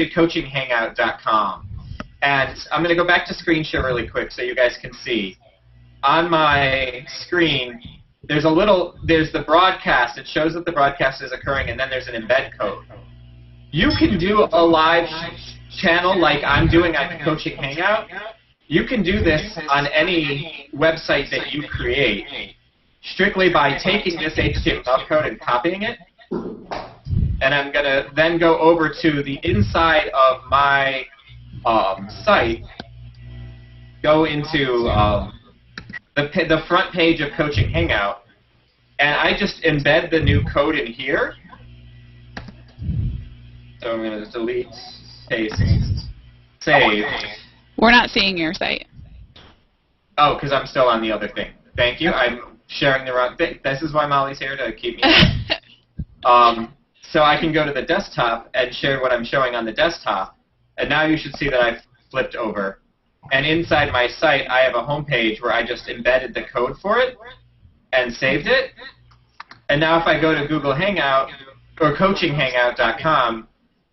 coachinghangout.com. And I'm going to go back to screen share really quick so you guys can see. On my screen, there's the broadcast. It shows that the broadcast is occurring, and then there's an embed code. You can do a live channel like I'm doing on Coaching Hangout. You can do this on any website that you create strictly by taking this HTML code and copying it. And I'm going to then go over to the inside of my site, go into the front page of Coaching Hangout, and I just embed the new code in here. So I'm going to delete, paste, save. We're not seeing your site. Oh, because I'm still on the other thing. Thank you. I'm sharing the wrong thing. This is why Molly's here, to keep me so I can go to the desktop and share what I'm showing on the desktop. And now you should see that I've flipped over. And inside my site, I have a home page where I just embedded the code for it and saved it. And now if I go to Google Hangout or coachinghangout.com,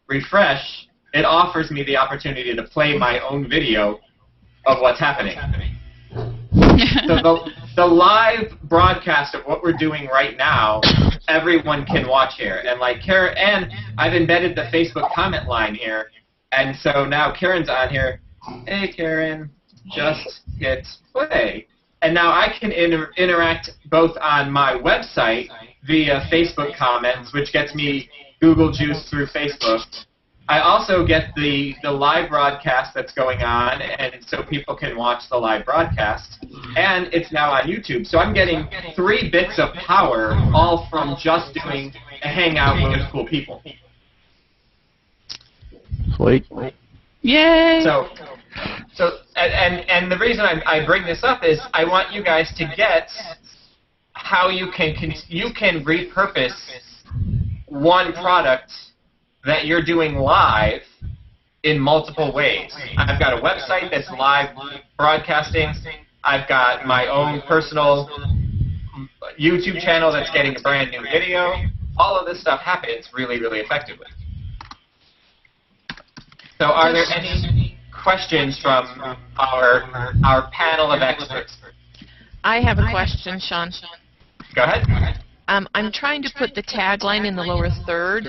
refresh, it offers me the opportunity to play my own video of what's happening. So the live broadcast of what we're doing right now, everyone can watch here. And like Karen, and I've embedded the Facebook comment line here. And so now Karen's on here. Hey, Karen, just hit play. And now I can interact both on my website via Facebook comments, which gets me Google Juice through Facebook. I also get the live broadcast that's going on, and so people can watch the live broadcast. And it's now on YouTube. So I'm getting 3 bits of power, all from just doing a hangout with cool people. Sweet. Yay! So the reason I bring this up is I want you guys to get how you can repurpose one product that you're doing live in multiple ways. I've got a website that's live broadcasting. I've got my own personal YouTube channel that's getting a brand new video. All of this stuff happens really, really effectively. So are there any questions from our panel of experts? I have a question, Sean. Go ahead. I'm trying to put the tagline in the lower third.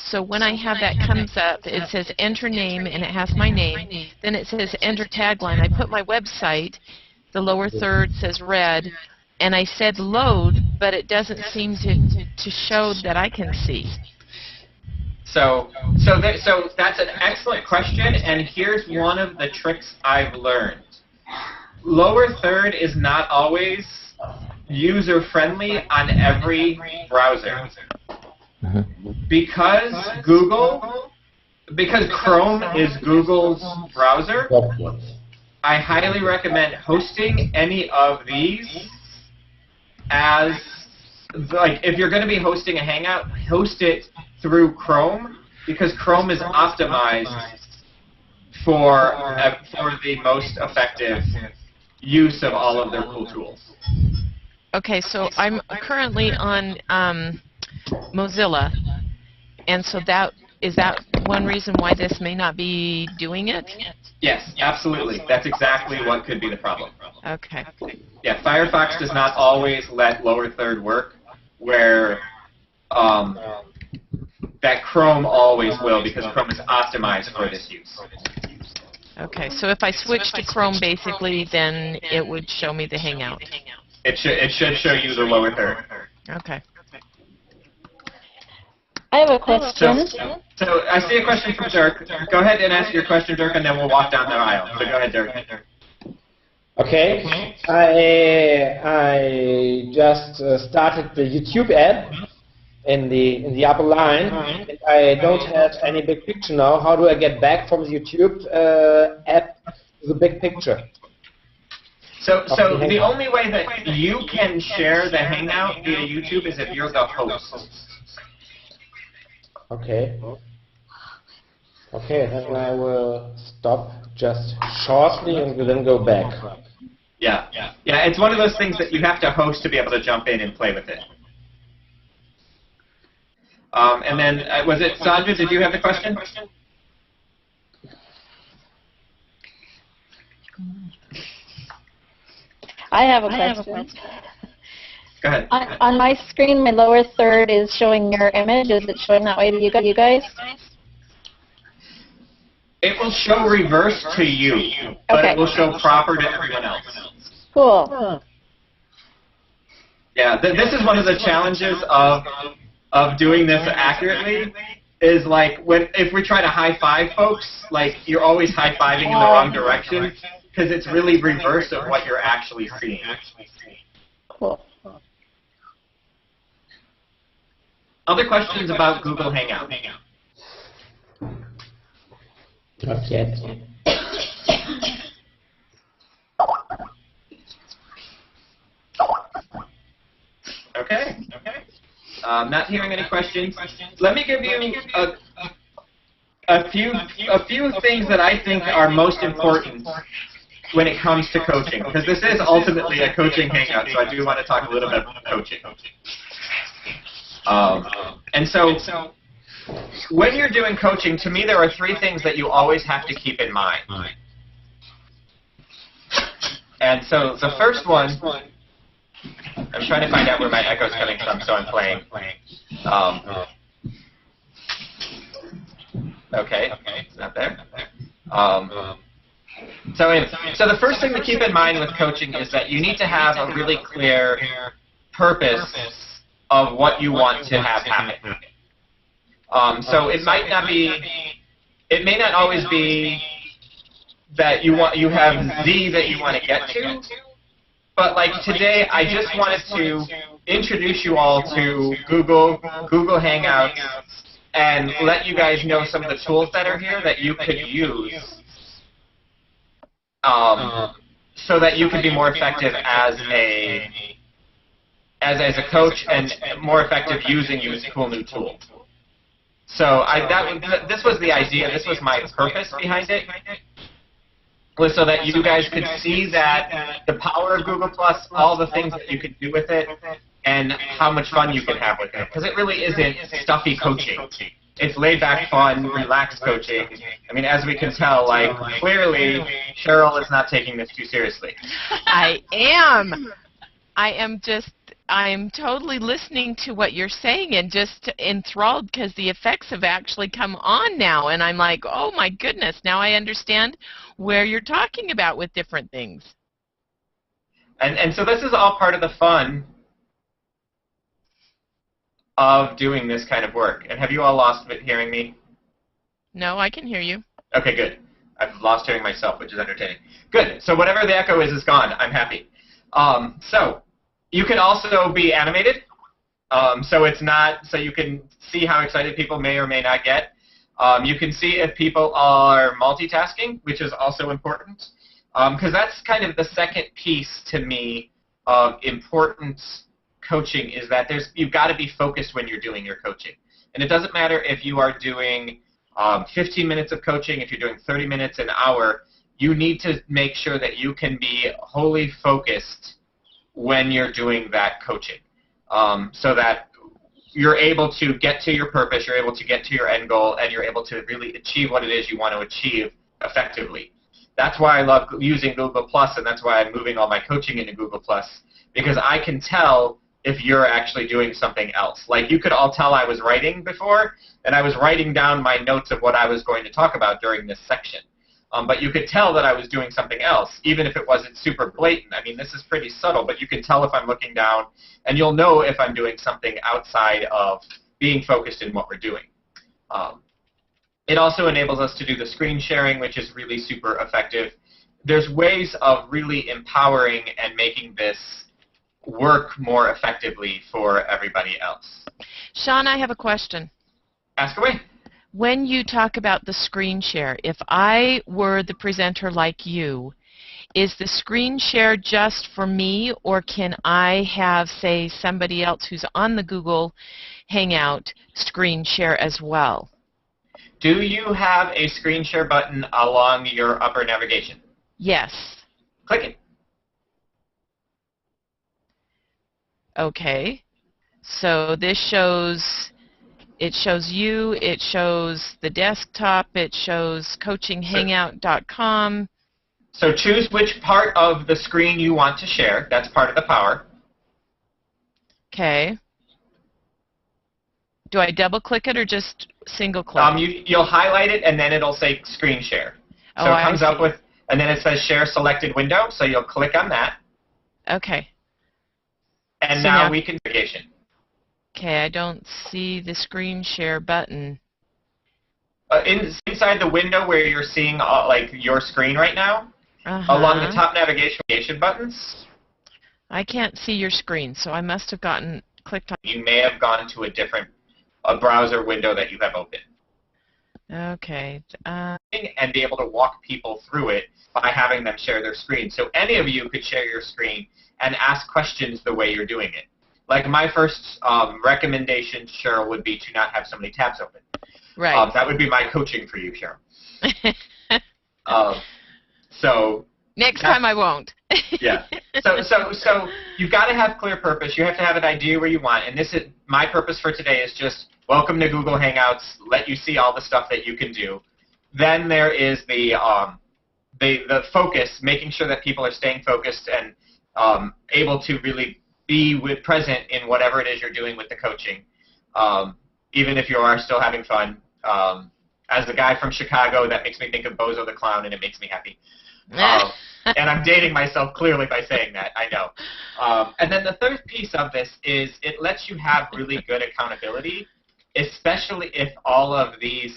So when I have that comes up, it says enter name, and it has my name. Then it says enter tagline. I put my website. The lower third says red. And I said load, but it doesn't seem to show that I can see. So that's an excellent question, and here's one of the tricks I've learned. Lower third is not always user-friendly on every browser. Because Chrome is Google's browser, I highly recommend hosting any of these as, like, if you're going to be hosting a Hangout, host it through Chrome, because Chrome is optimized for the most effective use of all of their cool tools. Okay, so I'm currently on Mozilla, and so is that one reason why this may not be doing it? Yes, absolutely. That's exactly what could be the problem. Okay. Yeah, Firefox does not always let lower third work, where that Chrome always will, because Chrome is optimized for this use. Okay, so if I switch to Chrome, basically, then it would show me the Hangout. It should show you the lower third. Okay. I have a question. So I see a question from Dirk. Go ahead and ask your question, Dirk, and then we'll walk down the aisle. So go ahead, Dirk. Okay. I just started the YouTube app in the upper line. And I don't have any big picture now. How do I get back from the YouTube app to the big picture? So the only way that you can share the Hangout via YouTube is if you're the host. Okay. Okay, then I will stop just shortly and then go back. Yeah, it's one of those things that you have to host to be able to jump in and play with it. And then, was it Sandra, did you have the question? I have a question. Go ahead. On my screen, my lower third is showing your image. Is it showing that way to you guys? It will show reverse to you, but Okay. it will show proper to everyone else. Cool. Yeah, this is one of the challenges of doing this accurately. Is like if we try to high five folks, like you're always high fiving in the wrong direction because it's really reverse of what you're actually seeing. Cool. Other questions about Google Hangout? Not yet. Okay. Not hearing any questions. Let me give you a few things that I think are most important when it comes to coaching, because this is ultimately a coaching hangout, so I do want to talk a little bit about coaching. And so, when you're doing coaching, to me there are three things that you always have to keep in mind. And so the first one, I'm trying to find out where my echo's coming from, so I'm playing. Okay, it's not there. So the first thing to keep in mind with coaching is that you need to have a really clear purpose of what you want to have happen. So it may not always be that you have Z that you want to get to, but like today I just wanted to introduce you all to Google Hangouts and let you guys know some of the tools that are here that you could use so that you could be more effective as a coach and more effective using this cool new tool. So this was the idea, this was my purpose behind it, was so that you guys could see that the power of Google+, all the things that you could do with it, and how much fun you can have with it. Because it really isn't stuffy coaching. It's laid-back, fun, relaxed coaching. I mean, as we can tell, like, clearly, Cheryl is not taking this too seriously. I am totally listening to what you're saying and just enthralled because the effects have actually come on now. And I'm like, oh, my goodness, now I understand where you're talking about with different things. And so this is all part of the fun of doing this kind of work. And have you all lost hearing me? No, I can hear you. Okay, good. I've lost hearing myself, which is entertaining. Good. So whatever the echo is gone. I'm happy. So you can also be animated. So you can see how excited people may or may not get. You can see if people are multitasking, which is also important. Because that's kind of the second piece to me of important coaching, is that you've got to be focused when you're doing your coaching. And it doesn't matter if you are doing 15 minutes of coaching, if you're doing 30 minutes, an hour, you need to make sure that you can be wholly focused when you're doing that coaching, so that you're able to get to your purpose, you're able to get to your end goal, and you're able to really achieve what it is you want to achieve effectively. That's why I love using Google+, and that's why I'm moving all my coaching into Google+, because I can tell if you're actually doing something else. Like, you could all tell I was writing before, and I was writing down my notes of what I was going to talk about during this section. But you could tell that I was doing something else, even if it wasn't super blatant. I mean, this is pretty subtle, but you can tell if I'm looking down, and you'll know if I'm doing something outside of being focused in what we're doing. It also enables us to do the screen sharing, which is really super effective. There's ways of really empowering and making this work more effectively for everybody else. Sean, I have a question. Ask away. When you talk about the screen share, if I were the presenter like you, is the screen share just for me, or can I have, say, somebody else who's on the Google Hangout screen share as well? Do you have a screen share button along your upper navigation? Yes. Click it. Okay. So this shows... It shows you, it shows the desktop, it shows coachinghangout.com. So choose which part of the screen you want to share. That's part of the power. Okay. Do I double click it or just single click? You'll highlight it and then it'll say screen share. So Oh, it comes I up see. with, and then it says share selected window. So you'll click on that. Okay. And So now now- we can navigation. Okay, I don't see the screen share button. Inside the window where you're seeing like your screen right now, along the top navigation buttons, I can't see your screen, so I must have clicked on. you may have gone to a browser window that you have open. Okay. And be able to walk people through it by having them share their screen. So any of you could share your screen and ask questions the way you're doing it. Like my first recommendation, Cheryl, would be to not have so many tabs open. Right. That would be my coaching for you, Cheryl. So Next time I won't. yeah. So you've got to have clear purpose. You have to have an idea where you want. And this is my purpose for today is just welcome to Google Hangouts. Let you see all the stuff that you can do. Then there is the focus, making sure that people are staying focused and able to really be present in whatever it is you're doing with the coaching, even if you are still having fun. As a guy from Chicago, that makes me think of Bozo the Clown, and it makes me happy. And I'm dating myself clearly by saying that, I know. And then the third piece of this is it lets you have really good accountability, especially if all of these,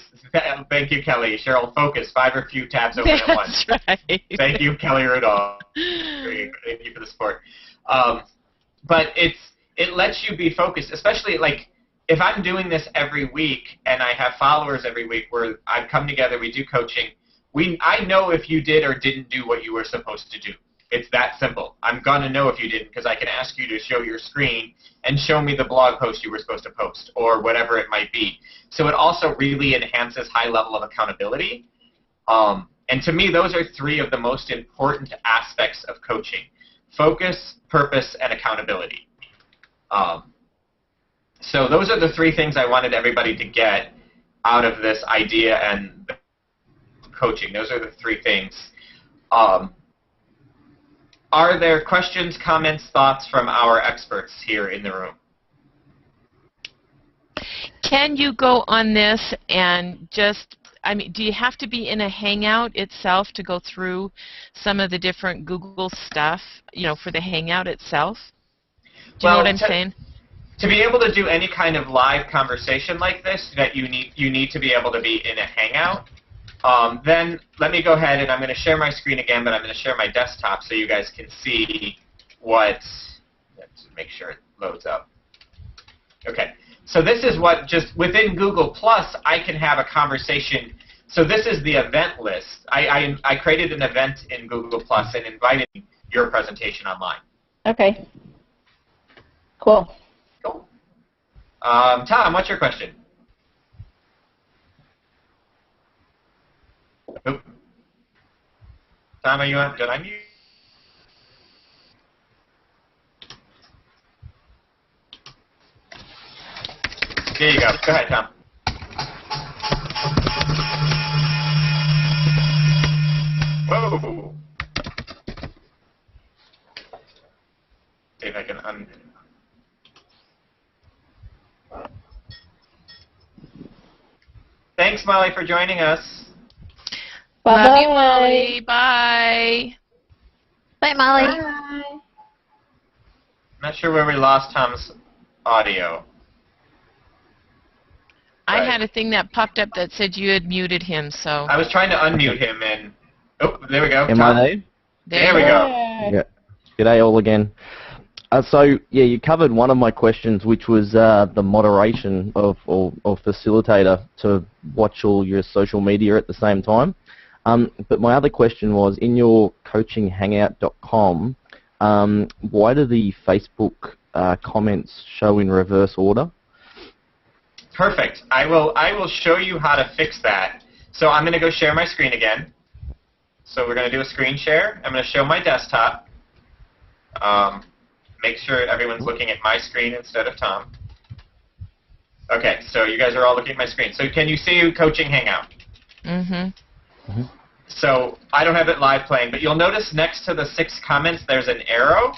thank you, Kelly, Cheryl, focus, 5 or few tabs open at once. That's right. Thank you, Kelly Rudolph. Thank you for the support. But it lets you be focused, especially like if I'm doing this every week and I have followers every week where I've come together, we do coaching, I know if you did or didn't do what you were supposed to do. It's that simple. I'm going to know if you didn't because I can ask you to show your screen and show me the blog post you were supposed to post or whatever it might be. So it also really enhances high level of accountability. And to me, those are 3 of the most important aspects of coaching: focus, purpose, and accountability. So those are the 3 things I wanted everybody to get out of this idea and coaching. Those are the 3 things. Are there questions, comments, thoughts from our experts here in the room? Can you go on this and just, do you have to be in a Hangout itself to go through some of the different Google stuff, for the Hangout itself? Do you know what I'm saying? To be able to do any kind of live conversation like this, that you need to be able to be in a Hangout. Then let me go ahead and I'm going to share my screen again, but I'm going to share my desktop so you guys can see let's make sure it loads up. Okay, so this is what just within Google Plus I can have a conversation. So this is the event list. I created an event in Google Plus and invited your presentation online. Okay. Cool. Cool. Tom, what's your question? Oop. Tom, are you on? Did I mute? There you go. Go ahead, Tom. Whoa. See if I can Thanks, Molly, for joining us. Love you, Molly. Bye. Bye, Molly. I'm not sure where we lost Tom's audio. I had a thing that popped up that said you had muted him, so. I was trying to unmute him, and oh, there we go. Am Tom. I there? There we go. Yeah. G'day all again. So yeah, you covered one of my questions, which was the moderation of or facilitator to watch all your social media at the same time. But my other question was, in your coachinghangout.com, why do the Facebook comments show in reverse order? Perfect. I will show you how to fix that. So I'm going to go share my screen again. So we're going to do a screen share. I'm going to show my desktop. Make sure everyone's looking at my screen instead of Tom. Okay, so you guys are all looking at my screen. So can you see Coaching Hangout? Mm-hmm. So I don't have it live playing, but you'll notice next to the 6 comments there's an arrow.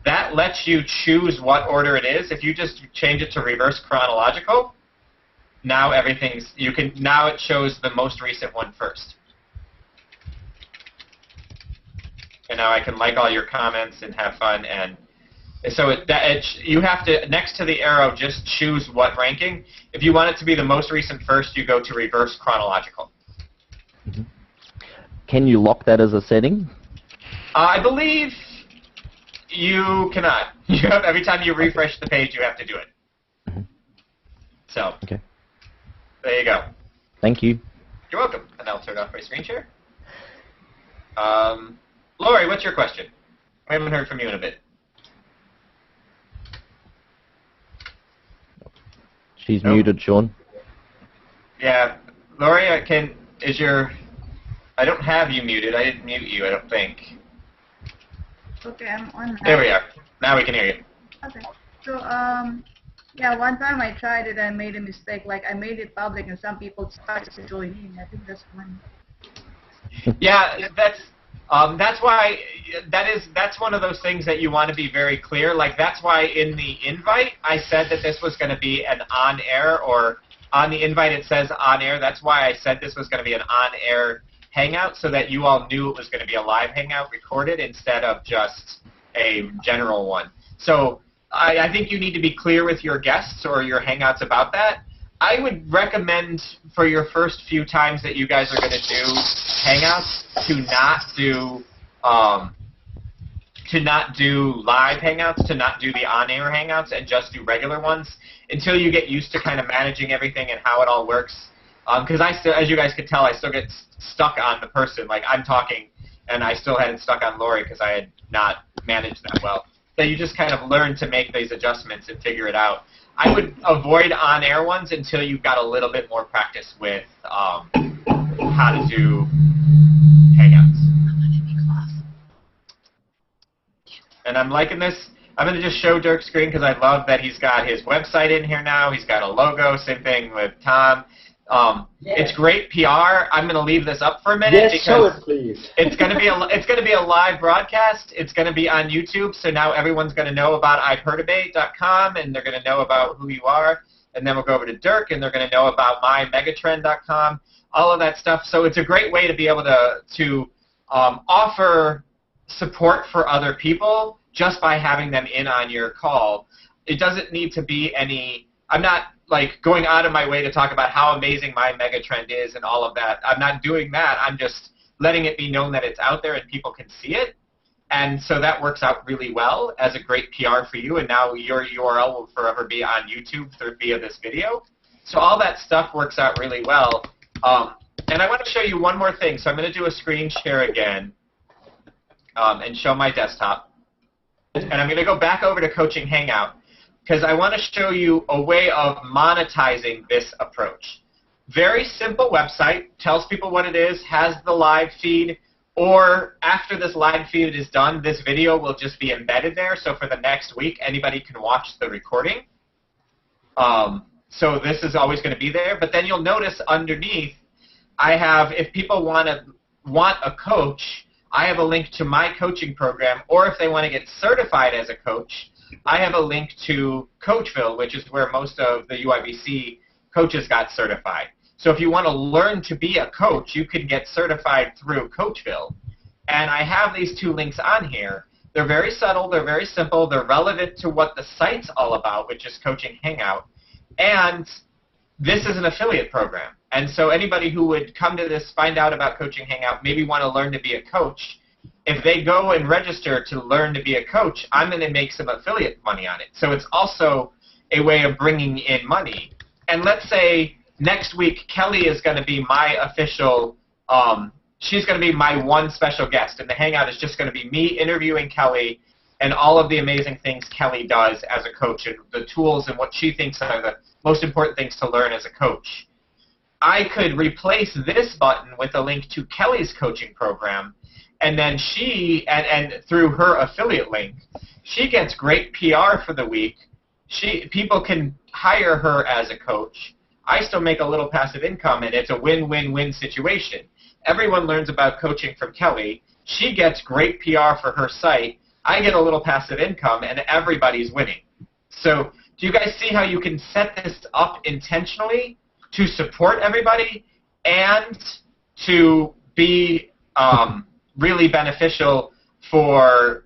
That lets you choose what order it is. If you just change it to reverse chronological, now now it shows the most recent one first. And now I can like all your comments and have fun. And so you have to, next to the arrow, just choose what ranking. If you want it to be the most recent first, you go to reverse chronological. Mm-hmm. Can you lock that as a setting? I believe you cannot. Every time you refresh the page, you have to do it. Mm-hmm. So, okay. There you go. Thank you. You're welcome. And I'll turn off my screen share. Lori, what's your question? I haven't heard from you in a bit. She's muted, Sean. Yeah, Lori, I don't have you muted. I didn't mute you, I don't think. Okay, I'm on now. There we are. Now we can hear you. Okay. So, yeah, one time I tried it and made a mistake. Like, I made it public and some people started to join in. I think that's one. Yeah, that's why that's one of those things that you want to be very clear. Like, that's why in the invite I said that this was going to be an on-air, or on the invite it says on-air. That's why I said this was going to be an on-air hangout, so that you all knew it was going to be a live hangout recorded instead of just a general one. So I think you need to be clear with your guests or your hangouts about that. I would recommend for your first few times that you guys are going to do hangouts to not do live hangouts, to not do the on-air hangouts, and just do regular ones until you get used to kind of managing everything and how it all works. Because as you guys could tell, I still get stuck on the person. Like, I'm talking, and I still had it stuck on Lori because I had not managed that well. So you just kind of learn to make these adjustments and figure it out. I would avoid on-air ones until you've got a little bit more practice with how to do hangouts. And I'm liking this. I'm going to just show Dirk's screen because I love that he's got his website in here now. He's got a logo. Same thing with Tom. It's great PR. I'm going to leave this up for a minute because show it, please. it's going to be a live broadcast. It's going to be on YouTube, so now everyone's going to know about iHeardAbate.com, and they're going to know about who you are. And then we'll go over to Dirk, and they're going to know about mymegatrend.com, all of that stuff. So it's a great way to be able to offer support for other people just by having them in on your call. It doesn't need to be any. I'm not like going out of my way to talk about how amazing my megatrend is and all of that. I'm not doing that. I'm just letting it be known that it's out there and people can see it. And so that works out really well as a great PR for you. And now your URL will forever be on YouTube via this video. So all that stuff works out really well. And I want to show you one more thing. So I'm going to do a screen share again and show my desktop. And I'm going to go back over to Coaching Hangout, because I want to show you a way of monetizing this approach. Very simple website, tells people what it is, has the live feed, or after this live feed is done, this video will just be embedded there, so for the next week, anybody can watch the recording. So this is always going to be there, but then you'll notice underneath, I have, if people want a coach, I have a link to my coaching program, or if they want to get certified as a coach, I have a link to Coachville, which is where most of the UIBC coaches got certified. So if you want to learn to be a coach, you can get certified through Coachville. And I have these two links on here. They're very subtle, they're very simple, they're relevant to what the site's all about, which is Coaching Hangout. And this is an affiliate program. And so anybody who would come to this, find out about Coaching Hangout, maybe want to learn to be a coach, if they go and register to learn to be a coach, I'm going to make some affiliate money on it. So it's also a way of bringing in money. And let's say next week Kelly is going to be my official, she's going to be my one special guest. And the Hangout is just going to be me interviewing Kelly and all of the amazing things Kelly does as a coach and the tools and what she thinks are the most important things to learn as a coach. I could replace this button with a link to Kelly's coaching program. And then she, and through her affiliate link, she gets great PR for the week. People can hire her as a coach. I still make a little passive income, and it's a win-win-win situation. Everyone learns about coaching from Kelly. She gets great PR for her site. I get a little passive income, and everybody's winning. So do you guys see how you can set this up intentionally to support everybody and to be really beneficial for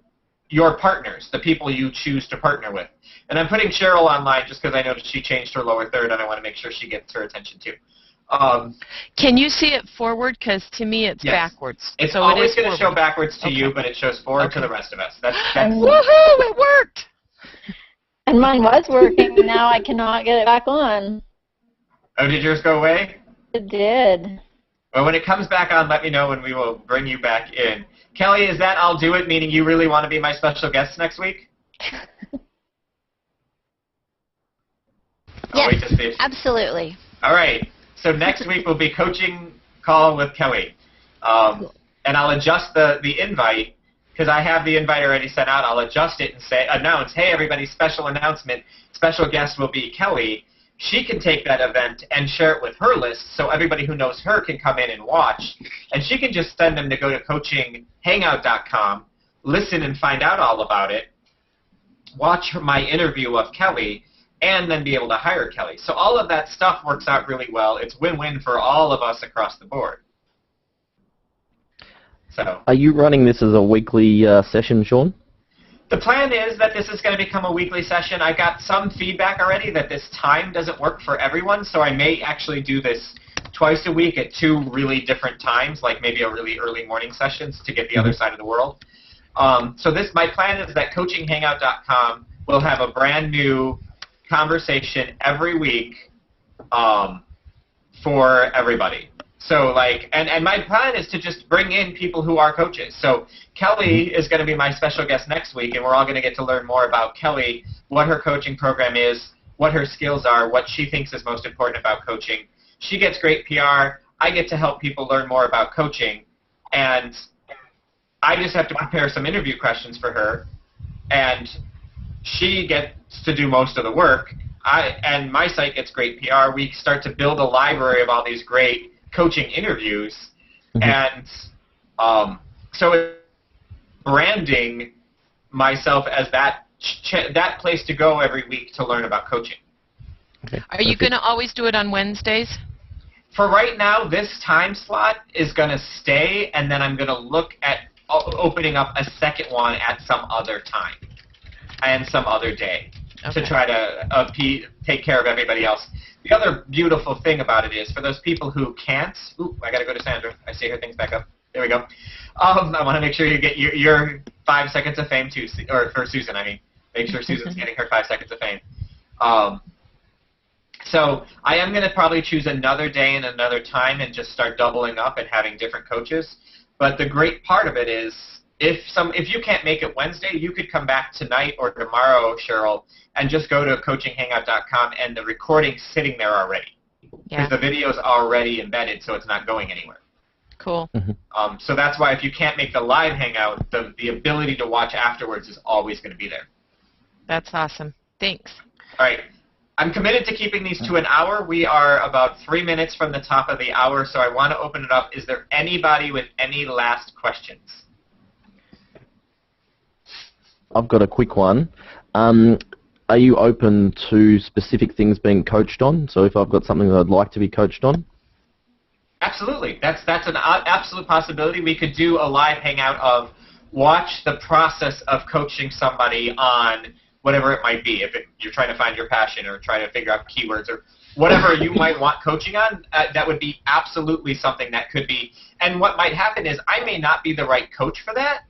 your partners, the people you choose to partner with? And I'm putting Cheryl online just because I noticed she changed her lower third, and I want to make sure she gets her attention too. Can you see it forward? Because to me it's backwards. It's so always it is going to show backwards to you, but it shows forward to the rest of us. That's Woohoo! It worked! And mine was working, and now I cannot get it back on. Oh, did yours go away? It did. Well, when it comes back on, let me know and we will bring you back in. Kelly, is that I'll do it, meaning you really want to be my special guest next week? Yes, absolutely. All right. So next week will be coaching call with Kelly. And I'll adjust the invite because I have the invite already sent out. I'll adjust it and announce, hey, everybody, special announcement. Special guest will be Kelly. She can take that event and share it with her list so everybody who knows her can come in and watch. And she can just send them to go to coachinghangout.com, listen and find out all about it, watch my interview of Kelly, and then be able to hire Kelly. So all of that stuff works out really well. It's win-win for all of us across the board. So, are you running this as a weekly session, Sean? The plan is that this is going to become a weekly session. I got some feedback already that this time doesn't work for everyone, so I may actually do this twice a week at 2 really different times, like maybe a really early morning sessions to get the other side of the world. So my plan is that coachinghangout.com will have a brand new conversation every week for everybody. So and my plan is to just bring in people who are coaches. So Kelly is going to be my special guest next week, and we're all going to get to learn more about Kelly, what her coaching program is, what her skills are, what she thinks is most important about coaching. She gets great PR. I get to help people learn more about coaching, and I just have to prepare some interview questions for her, and she gets to do most of the work. And my site gets great PR. We start to build a library of all these great coaching interviews, and so it's branding myself as that place to go every week to learn about coaching. Okay. Are you going to always do it on Wednesdays? For right now, this time slot is going to stay, and then I'm going to look at opening up a second one at some other time and some other day to try to take care of everybody else. The other beautiful thing about it is, for those people who can't, I got to go to Sandra. I see her things back up. There we go. I want to make sure you get your 5 seconds of fame too, or for Susan, I mean. Make sure Susan's getting her 5 seconds of fame. So I am going to probably choose another day and another time and just start doubling up and having different coaches. But the great part of it is, if you can't make it Wednesday, you could come back tonight or tomorrow, Cheryl, and just go to coachinghangout.com, and the recording's sitting there already. Because the video's already embedded, so it's not going anywhere. Cool. So that's why if you can't make the live hangout, the ability to watch afterwards is always going to be there. That's awesome. Thanks. All right. I'm committed to keeping these to an hour. We are about 3 minutes from the top of the hour, so I want to open it up. Is there anybody with any last questions? I've got a quick one. Are you open to specific things being coached on? So if I've got something that I'd like to be coached on? Absolutely. That's an absolute possibility. We could do a live hangout of watch the process of coaching somebody on whatever it might be. If you're trying to find your passion or trying to figure out keywords or whatever you might want coaching on, that would be absolutely something that could be. And what might happen is I may not be the right coach for that.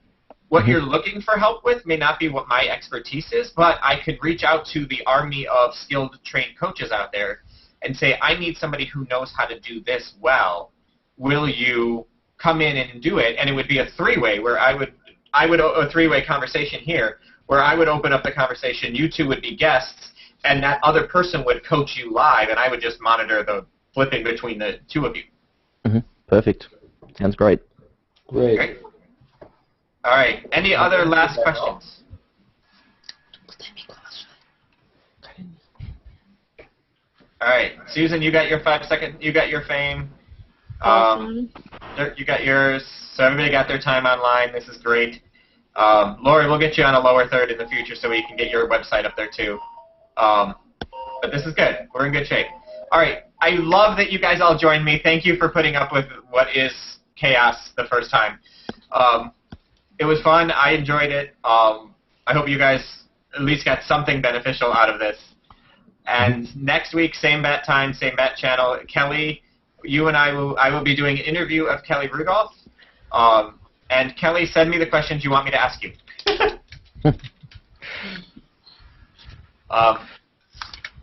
What you're looking for help with may not be what my expertise is, but I could reach out to the army of skilled, trained coaches out there and say, I need somebody who knows how to do this well. Will you come in and do it? And it would be a three-way where I would a three-way conversation here where I would open up the conversation, you two would be guests, and that other person would coach you live, and I would just monitor the flipping between the two of you. Perfect. Sounds great. Great. All right. Any other last questions? All right, Susan, you got your 5-second. You got your fame. You got yours. So everybody got their time online. This is great. Lori, we'll get you on a lower third in the future so we can get your website up there too. But this is good. We're in good shape. All right. I love that you guys all joined me. Thank you for putting up with what is chaos the first time. It was fun. I enjoyed it. I hope you guys at least got something beneficial out of this. And next week, same bat time, same bat channel. Kelly, you and I will be doing an interview of Kelly Rudolph. And Kelly, send me the questions you want me to ask you.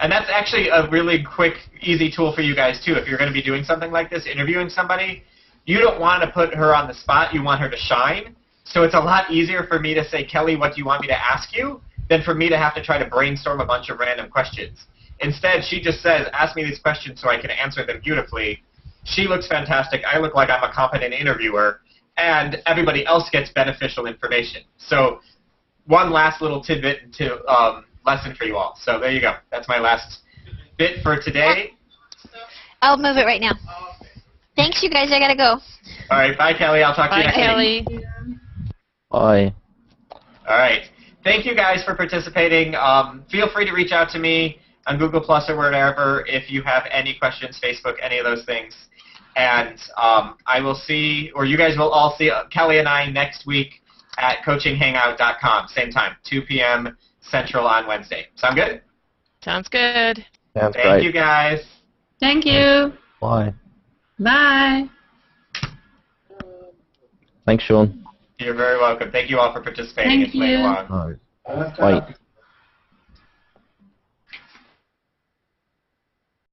And that's actually a really quick, easy tool for you guys, too. If you're going to be doing something like this, interviewing somebody, you don't want to put her on the spot. You want her to shine. So it's a lot easier for me to say, Kelly, what do you want me to ask you, than for me to have to try to brainstorm a bunch of random questions. Instead, she just says, ask me these questions so I can answer them beautifully. She looks fantastic. I look like I'm a competent interviewer. And everybody else gets beneficial information. So one last little tidbit to lesson for you all. So there you go. That's my last bit for today. I'll move it right now. Thanks, you guys. I gotta go. All right. Bye, Kelly. I'll talk to you next Kelly. week. Bye. All right. Thank you guys for participating. Feel free to reach out to me on Google Plus or wherever if you have any questions, Facebook, any of those things. And I will see, or you guys will all see Kelly and I next week at coachinghangout.com, same time, 2 p.m. Central on Wednesday. Sound good? Sounds good. Sounds Thank great. you, guys. Thank you. Bye. Bye. Thanks, Sean. You're very welcome. Thank you all for participating Thank and playing you. along. Bye.